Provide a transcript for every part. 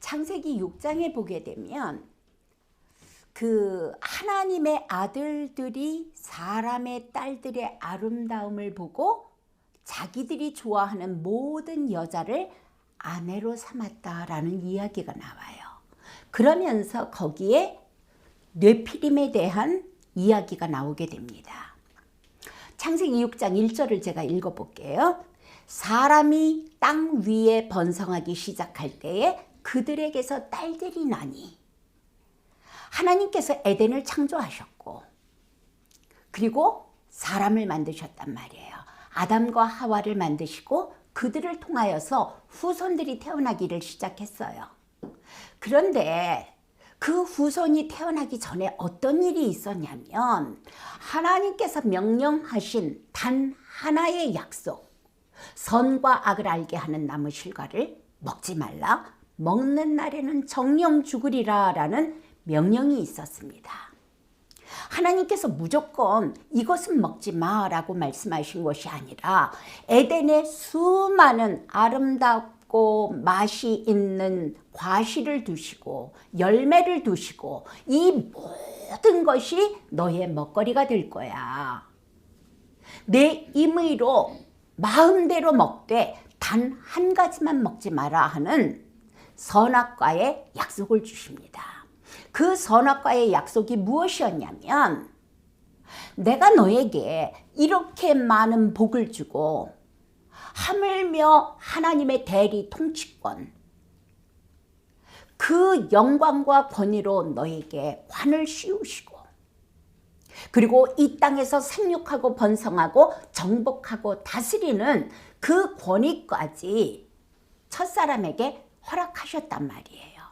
창세기 6장에 보게 되면 그 하나님의 아들들이 사람의 딸들의 아름다움을 보고 자기들이 좋아하는 모든 여자를 아내로 삼았다라는 이야기가 나와요. 그러면서 거기에 뇌피림에 대한 이야기가 나오게 됩니다. 창세기 6장 1절을 제가 읽어볼게요. 사람이 땅 위에 번성하기 시작할 때에 그들에게서 딸들이 나니, 하나님께서 에덴을 창조하셨고 그리고 사람을 만드셨단 말이에요. 아담과 하와를 만드시고 그들을 통하여서 후손들이 태어나기를 시작했어요. 그런데 그 후손이 태어나기 전에 어떤 일이 있었냐면 하나님께서 명령하신 단 하나의 약속, 선과 악을 알게 하는 나무 실과를 먹지 말라, 먹는 날에는 정령 죽으리라 라는 명령이 있었습니다. 하나님께서 무조건 이것은 먹지 마라고 말씀하신 것이 아니라 에덴에 수많은 아름답고 맛이 있는 과실을 두시고 열매를 두시고 이 모든 것이 너의 먹거리가 될 거야. 내 임의로 마음대로 먹되 단 한 가지만 먹지 마라 하는 선악과의 약속을 주십니다. 그 선악과의 약속이 무엇이었냐면 내가 너에게 이렇게 많은 복을 주고 하물며 하나님의 대리 통치권, 그 영광과 권위로 너에게 관을 씌우시고 그리고 이 땅에서 생육하고 번성하고 정복하고 다스리는 그 권위까지 첫사람에게 허락하셨단 말이에요.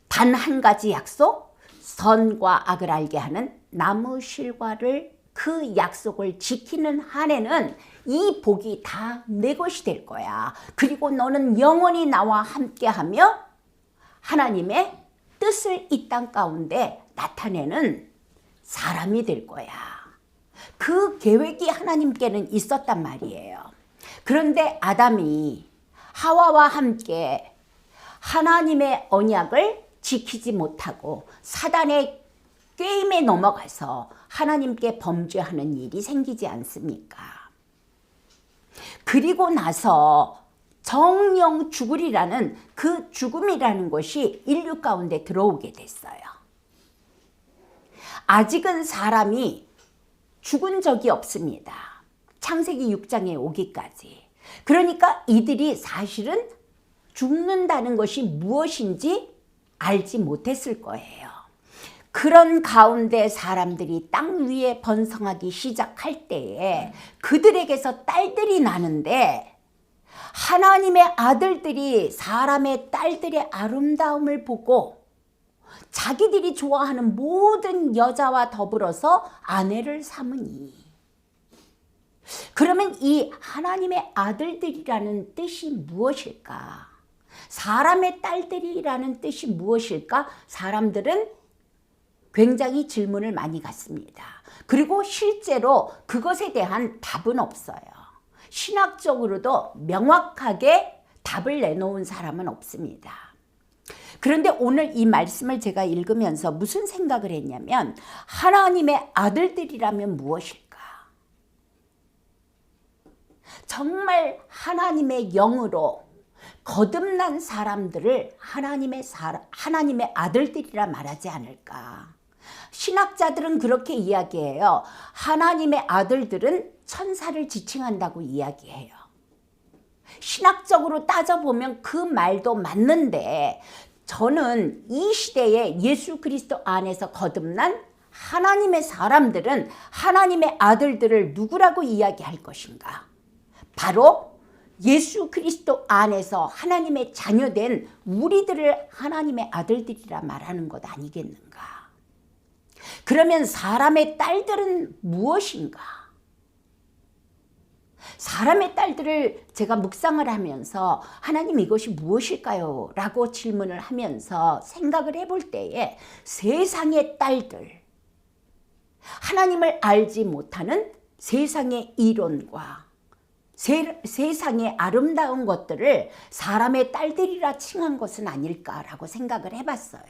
단 한 가지 약속, 선과 악을 알게 하는 나무 실과를, 그 약속을 지키는 한에는 이 복이 다 내 것이 될 거야. 그리고 너는 영원히 나와 함께하며 하나님의 뜻을 이 땅 가운데 나타내는 사람이 될 거야. 그 계획이 하나님께는 있었단 말이에요. 그런데 아담이 하와와 함께 하나님의 언약을 지키지 못하고 사단의 게임에 넘어가서 하나님께 범죄하는 일이 생기지 않습니까? 그리고 나서 정령 죽으리라는 그 죽음이라는 것이 인류 가운데 들어오게 됐어요. 아직은 사람이 죽은 적이 없습니다. 창세기 6장에 오기까지. 그러니까 이들이 사실은 죽는다는 것이 무엇인지 알지 못했을 거예요. 그런 가운데 사람들이 땅 위에 번성하기 시작할 때에 그들에게서 딸들이 나는데 하나님의 아들들이 사람의 딸들의 아름다움을 보고 자기들이 좋아하는 모든 여자와 더불어서 아내를 삼으니, 그러면 이 하나님의 아들들이라는 뜻이 무엇일까? 사람의 딸들이라는 뜻이 무엇일까? 사람들은 굉장히 질문을 많이 갖습니다. 그리고 실제로 그것에 대한 답은 없어요. 신학적으로도 명확하게 답을 내놓은 사람은 없습니다. 그런데 오늘 이 말씀을 제가 읽으면서 무슨 생각을 했냐면 하나님의 아들들이라면 무엇일까? 정말 하나님의 영으로 거듭난 사람들을 하나님의 아들들이라 말하지 않을까? 신학자들은 그렇게 이야기해요. 하나님의 아들들은 천사를 지칭한다고 이야기해요. 신학적으로 따져보면 그 말도 맞는데 저는 이 시대에 예수 그리스도 안에서 거듭난 하나님의 사람들은 하나님의 아들들을 누구라고 이야기할 것인가? 바로 예수 그리스도 안에서 하나님의 자녀된 우리들을 하나님의 아들들이라 말하는 것 아니겠는가? 그러면 사람의 딸들은 무엇인가? 사람의 딸들을 제가 묵상을 하면서 하나님 이것이 무엇일까요? 라고 질문을 하면서 생각을 해볼 때에 세상의 딸들, 하나님을 알지 못하는 세상의 이론과 세상의 아름다운 것들을 사람의 딸들이라 칭한 것은 아닐까라고 생각을 해봤어요.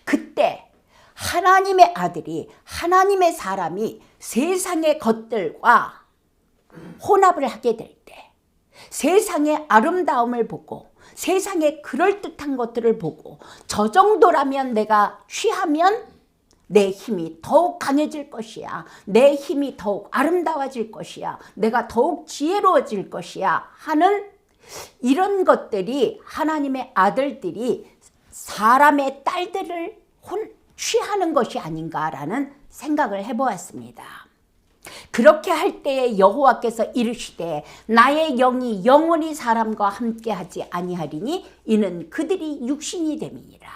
그때 하나님의 아들이, 하나님의 사람이 세상의 것들과 혼합을 하게 될 때, 세상의 아름다움을 보고 세상의 그럴듯한 것들을 보고 저 정도라면 내가 취하면 내 힘이 더욱 강해질 것이야. 내 힘이 더욱 아름다워질 것이야. 내가 더욱 지혜로워질 것이야 하는 이런 것들이 하나님의 아들들이 사람의 딸들을 취하는 것이 아닌가라는 생각을 해보았습니다. 그렇게 할 때에 여호와께서 이르시되 나의 영이 영원히 사람과 함께하지 아니하리니 이는 그들이 육신이 됨이니라.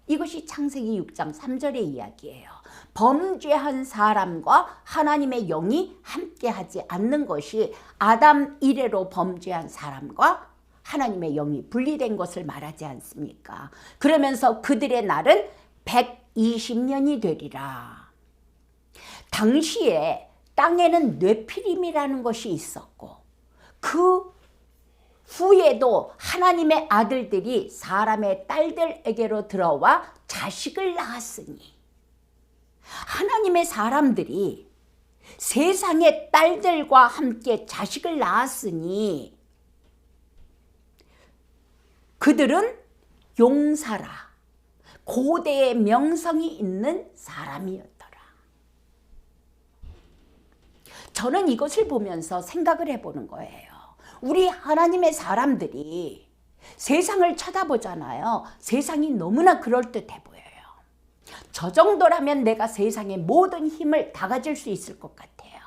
이것이 창세기 6장 3절의 이야기예요. 범죄한 사람과 하나님의 영이 함께하지 않는 것이 아담 이래로 범죄한 사람과 하나님의 영이 분리된 것을 말하지 않습니까? 그러면서 그들의 날은 120년이 되리라. 당시에 땅에는 뇌피림이라는 것이 있었고 그 후에도 하나님의 아들들이 사람의 딸들에게로 들어와 자식을 낳았으니 하나님의 사람들이 세상의 딸들과 함께 자식을 낳았으니 그들은 용사라, 고대의 명성이 있는 사람이었더라. 저는 이것을 보면서 생각을 해보는 거예요. 우리 하나님의 사람들이 세상을 쳐다보잖아요. 세상이 너무나 그럴듯해 보여요. 저 정도라면 내가 세상의 모든 힘을 다 가질 수 있을 것 같아요.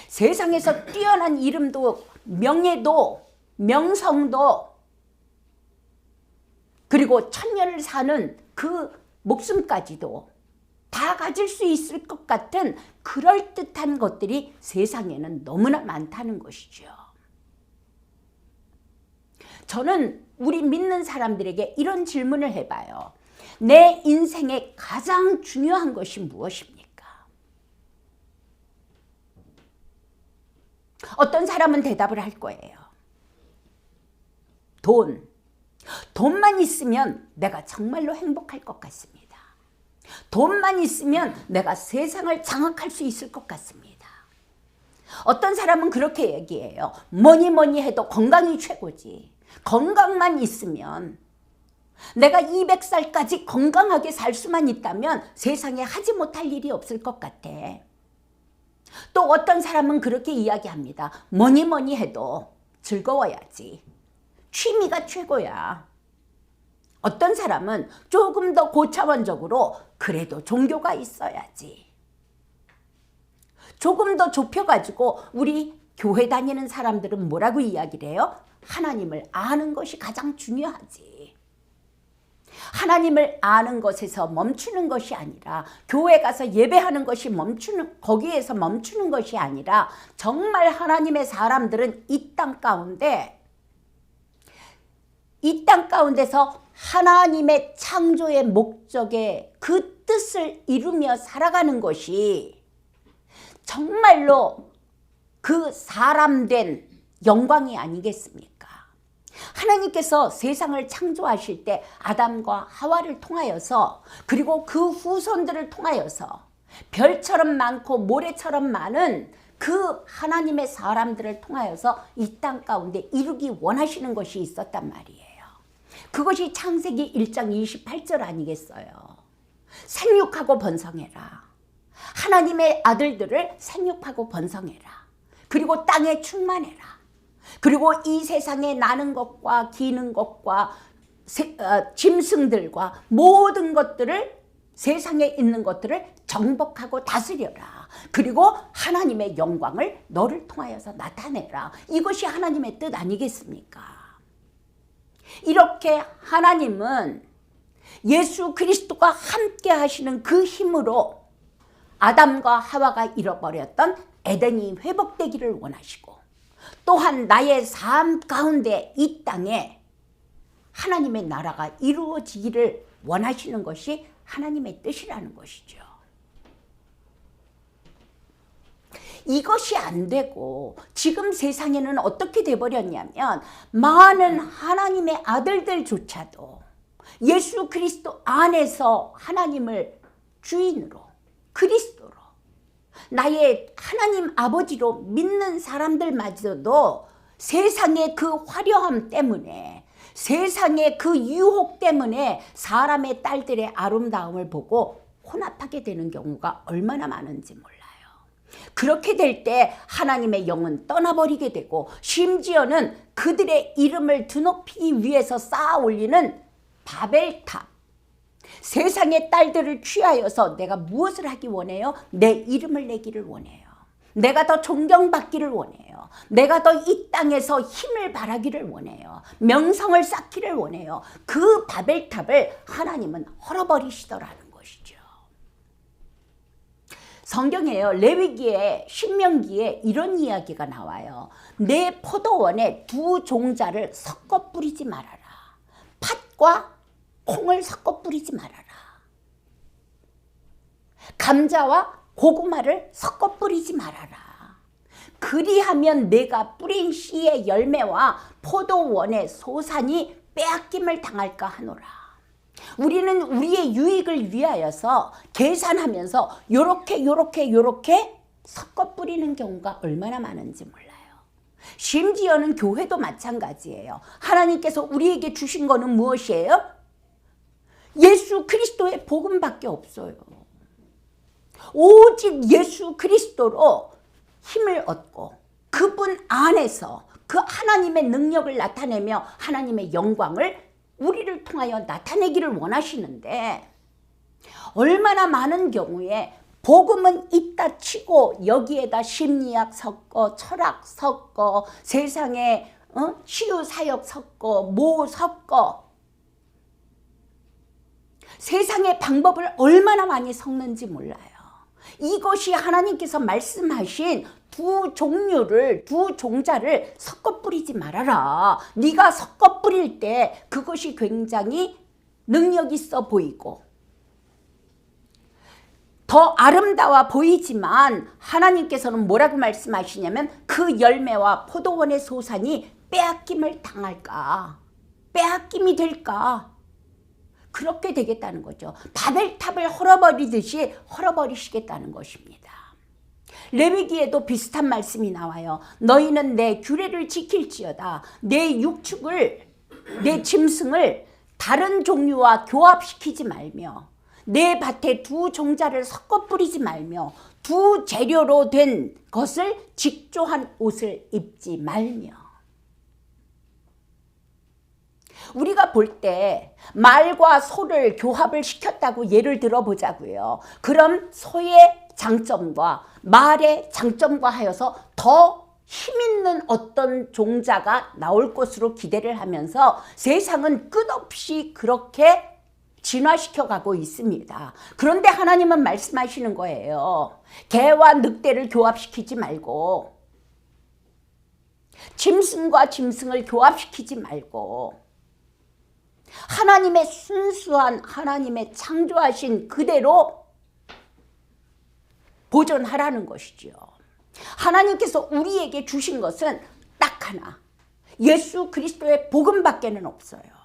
세상에서 뛰어난 이름도 명예도 명성도 그리고 천년을 사는 그 목숨까지도 다 가질 수 있을 것 같은 그럴듯한 것들이 세상에는 너무나 많다는 것이죠. 저는 우리 믿는 사람들에게 이런 질문을 해봐요. 내 인생에 가장 중요한 것이 무엇입니까? 어떤 사람은 대답을 할 거예요. 돈만 있으면 내가 정말로 행복할 것 같습니다. 돈만 있으면 내가 세상을 장악할 수 있을 것 같습니다. 어떤 사람은 그렇게 얘기해요. 뭐니 해도 건강이 최고지. 건강만 있으면 내가 200살까지 건강하게 살 수만 있다면 세상에 하지 못할 일이 없을 것 같아. 또 어떤 사람은 그렇게 이야기합니다. 뭐니 해도 즐거워야지. 취미가 최고야. 어떤 사람은 조금 더 고차원적으로 그래도 종교가 있어야지. 조금 더 좁혀가지고 우리 교회 다니는 사람들은 뭐라고 이야기를 해요? 하나님을 아는 것이 가장 중요하지. 하나님을 아는 것에서 멈추는 것이 아니라 교회 가서 예배하는 것이 거기에서 멈추는 것이 아니라 정말 하나님의 사람들은 이 땅 가운데서 하나님의 창조의 목적의 그 뜻을 이루며 살아가는 것이 정말로 그 사람된 영광이 아니겠습니까? 하나님께서 세상을 창조하실 때 아담과 하와를 통하여서 그리고 그 후손들을 통하여서 별처럼 많고 모래처럼 많은 그 하나님의 사람들을 통하여서 이 땅 가운데 이루기 원하시는 것이 있었단 말이에요. 그것이 창세기 1장 28절 아니겠어요? 생육하고 번성해라. 하나님의 아들들을 생육하고 번성해라. 그리고 땅에 충만해라. 그리고 이 세상에 나는 것과 기는 것과 짐승들과 모든 것들을 세상에 있는 것들을 정복하고 다스려라. 그리고 하나님의 영광을 너를 통하여서 나타내라. 이것이 하나님의 뜻 아니겠습니까? 이렇게 하나님은 예수 그리스도가 함께 하시는 그 힘으로 아담과 하와가 잃어버렸던 에덴이 회복되기를 원하시고 또한 나의 삶 가운데 이 땅에 하나님의 나라가 이루어지기를 원하시는 것이 하나님의 뜻이라는 것이죠. 이것이 안 되고 지금 세상에는 어떻게 돼버렸냐면 많은 하나님의 아들들조차도 예수 그리스도 안에서 하나님을 주인으로, 그리스도로, 나의 하나님 아버지로 믿는 사람들마저도 세상의 그 화려함 때문에, 세상의 그 유혹 때문에 사람의 딸들의 아름다움을 보고 혼합하게 되는 경우가 얼마나 많은지 몰라요. 그렇게 될 때 하나님의 영은 떠나버리게 되고, 심지어는 그들의 이름을 드높이기 위해서 쌓아 올리는 바벨탑, 세상의 딸들을 취하여서 내가 무엇을 하기 원해요? 내 이름을 내기를 원해요. 내가 더 존경받기를 원해요. 내가 더 이 땅에서 힘을 발하기를 원해요. 명성을 쌓기를 원해요. 그 바벨탑을 하나님은 헐어버리시더라는 것이죠. 성경에요, 레위기에, 신명기에 이런 이야기가 나와요. 내 포도원에 두 종자를 섞어 뿌리지 말아라. 팥과 콩을 섞어 뿌리지 말아라. 감자와 고구마를 섞어 뿌리지 말아라. 그리하면 내가 뿌린 씨의 열매와 포도원의 소산이 빼앗김을 당할까 하노라. 우리는 우리의 유익을 위하여서 계산하면서 요렇게 섞어 뿌리는 경우가 얼마나 많은지 몰라요. 심지어는 교회도 마찬가지예요. 하나님께서 우리에게 주신 거는 무엇이에요? 예수 그리스도의 복음밖에 없어요. 오직 예수 그리스도로 힘을 얻고 그분 안에서 그 하나님의 능력을 나타내며 하나님의 영광을 우리를 통하여 나타내기를 원하시는데, 얼마나 많은 경우에 복음은 있다 치고 여기에다 심리학 섞어, 철학 섞어, 세상에 치유 사역 섞어, 뭐 섞어, 세상의 방법을 얼마나 많이 섞는지 몰라요. 이것이 하나님께서 말씀하신 두 종류를, 두 종자를 섞어 뿌리지 말아라. 네가 섞어 뿌릴 때 그것이 굉장히 능력 있어 보이고 더 아름다워 보이지만, 하나님께서는 뭐라고 말씀하시냐면 그 열매와 포도원의 소산이 빼앗김을 당할까, 빼앗김이 될까, 그렇게 되겠다는 거죠. 바벨탑을 헐어버리듯이 헐어버리시겠다는 것입니다. 레위기에도 비슷한 말씀이 나와요. 너희는 내 규례를 지킬지어다. 내 육축을, 내 짐승을 다른 종류와 교합시키지 말며, 내 밭에 두 종자를 섞어 뿌리지 말며, 두 재료로 된 것을 직조한 옷을 입지 말며. 우리가 볼 때 말과 소를 교합을 시켰다고 예를 들어보자고요. 그럼 소의 장점과 말의 장점과 하여서 더 힘있는 어떤 종자가 나올 것으로 기대를 하면서 세상은 끝없이 그렇게 진화시켜 가고 있습니다. 그런데 하나님은 말씀하시는 거예요. 개와 늑대를 교합시키지 말고, 짐승과 짐승을 교합시키지 말고, 하나님의 순수한, 하나님의 창조하신 그대로 보존하라는 것이죠. 하나님께서 우리에게 주신 것은 딱 하나, 예수 그리스도의 복음밖에는 없어요.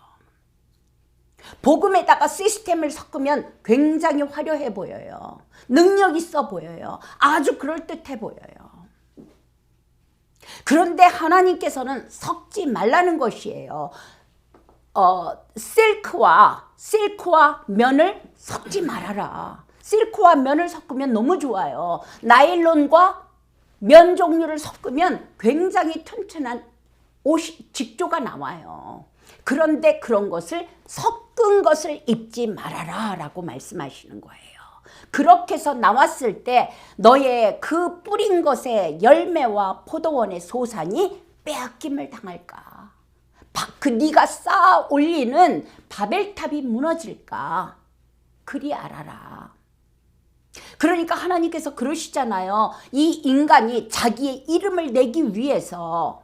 복음에다가 시스템을 섞으면 굉장히 화려해 보여요. 능력 있어 보여요. 아주 그럴듯해 보여요. 그런데 하나님께서는 섞지 말라는 것이에요. 실크와 면을 섞지 말아라. 실크와 면을 섞으면 너무 좋아요. 나일론과 면 종류를 섞으면 굉장히 튼튼한 옷이, 직조가 나와요. 그런데 그런 것을, 섞은 것을 입지 말아라 라고 말씀하시는 거예요. 그렇게 해서 나왔을 때 너의 그 뿌린 것의 열매와 포도원의 소산이 빼앗김을 당할까? 그 네가 쌓아 올리는 바벨탑이 무너질까? 그리 알아라. 그러니까 하나님께서 그러시잖아요. 이 인간이 자기의 이름을 내기 위해서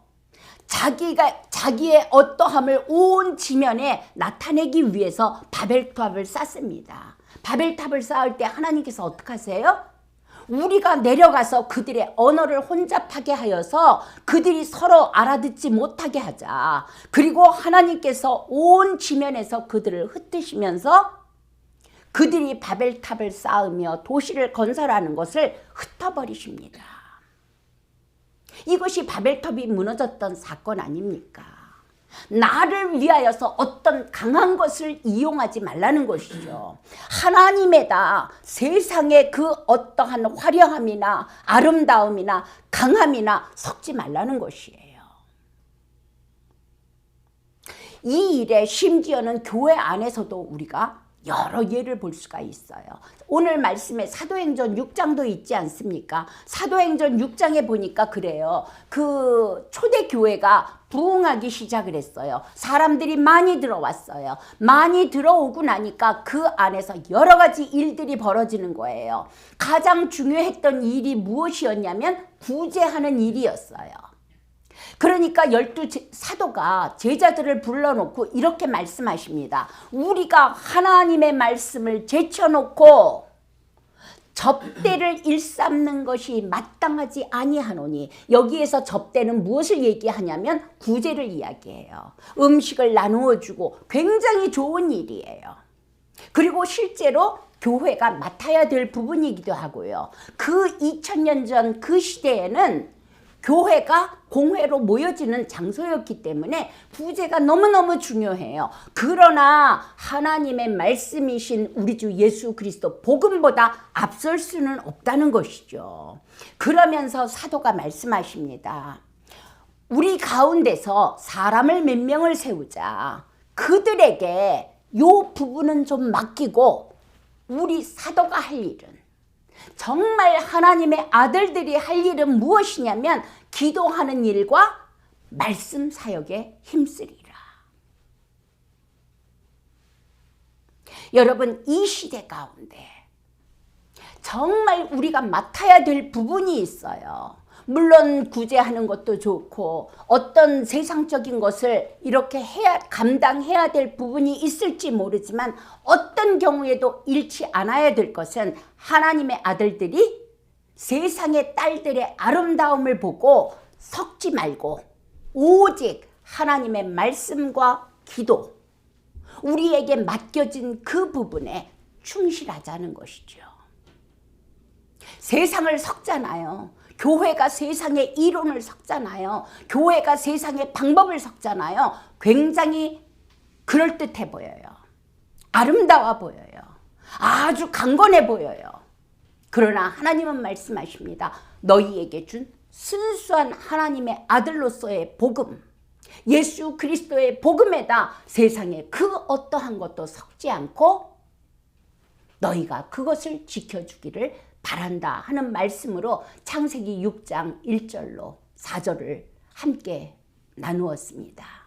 자기의 어떠함을 온 지면에 나타내기 위해서 바벨탑을 쌓습니다. 바벨탑을 쌓을 때 하나님께서 어떻게 하세요? 우리가 내려가서 그들의 언어를 혼잡하게 하여서 그들이 서로 알아듣지 못하게 하자. 그리고 하나님께서 온 지면에서 그들을 흩으시면서 그들이 바벨탑을 쌓으며 도시를 건설하는 것을 흩어버리십니다. 이것이 바벨탑이 무너졌던 사건 아닙니까? 나를 위하여서 어떤 강한 것을 이용하지 말라는 것이죠. 하나님에다 세상의 그 어떠한 화려함이나 아름다움이나 강함이나 섞지 말라는 것이에요. 이 일에 심지어는 교회 안에서도 우리가 여러 예를 볼 수가 있어요. 오늘 말씀에 사도행전 6장도 있지 않습니까? 사도행전 6장에 보니까 그래요. 그 초대교회가 부흥하기 시작을 했어요. 사람들이 많이 들어왔어요. 많이 들어오고 나니까 그 안에서 여러 가지 일들이 벌어지는 거예요. 가장 중요했던 일이 무엇이었냐면 구제하는 일이었어요. 그러니까 12사도가 제자들을 불러놓고 이렇게 말씀하십니다. 우리가 하나님의 말씀을 제쳐놓고 접대를 일삼는 것이 마땅하지 아니하노니, 여기에서 접대는 무엇을 얘기하냐면 구제를 이야기해요. 음식을 나누어 주고 굉장히 좋은 일이에요. 그리고 실제로 교회가 맡아야 될 부분이기도 하고요. 그 2000년 전 그 시대에는 교회가 공회로 모여지는 장소였기 때문에 구제가 너무너무 중요해요. 그러나 하나님의 말씀이신 우리 주 예수 그리스도 복음보다 앞설 수는 없다는 것이죠. 그러면서 사도가 말씀하십니다. 우리 가운데서 사람을 몇 명을 세우자. 그들에게 요 부분은 좀 맡기고 우리 사도가 할 일은, 정말 하나님의 아들들이 할 일은 무엇이냐면 기도하는 일과 말씀 사역에 힘쓰리라. 여러분, 이 시대 가운데 정말 우리가 맡아야 될 부분이 있어요. 물론 구제하는 것도 좋고 어떤 세상적인 것을 이렇게 감당해야 될 부분이 있을지 모르지만, 어떤 경우에도 잃지 않아야 될 것은 하나님의 아들들이 세상의 딸들의 아름다움을 보고 섞지 말고 오직 하나님의 말씀과 기도, 우리에게 맡겨진 그 부분에 충실하자는 것이죠. 세상을 섞잖아요. 교회가 세상의 이론을 섞잖아요. 교회가 세상의 방법을 섞잖아요. 굉장히 그럴듯해 보여요. 아름다워 보여요. 아주 강건해 보여요. 그러나 하나님은 말씀하십니다. 너희에게 준 순수한 하나님의 아들로서의 복음, 예수 그리스도의 복음에다 세상에 그 어떠한 것도 섞지 않고 너희가 그것을 지켜주기를 바란다 하는 말씀으로 창세기 6장 1절로 4절을 함께 나누었습니다.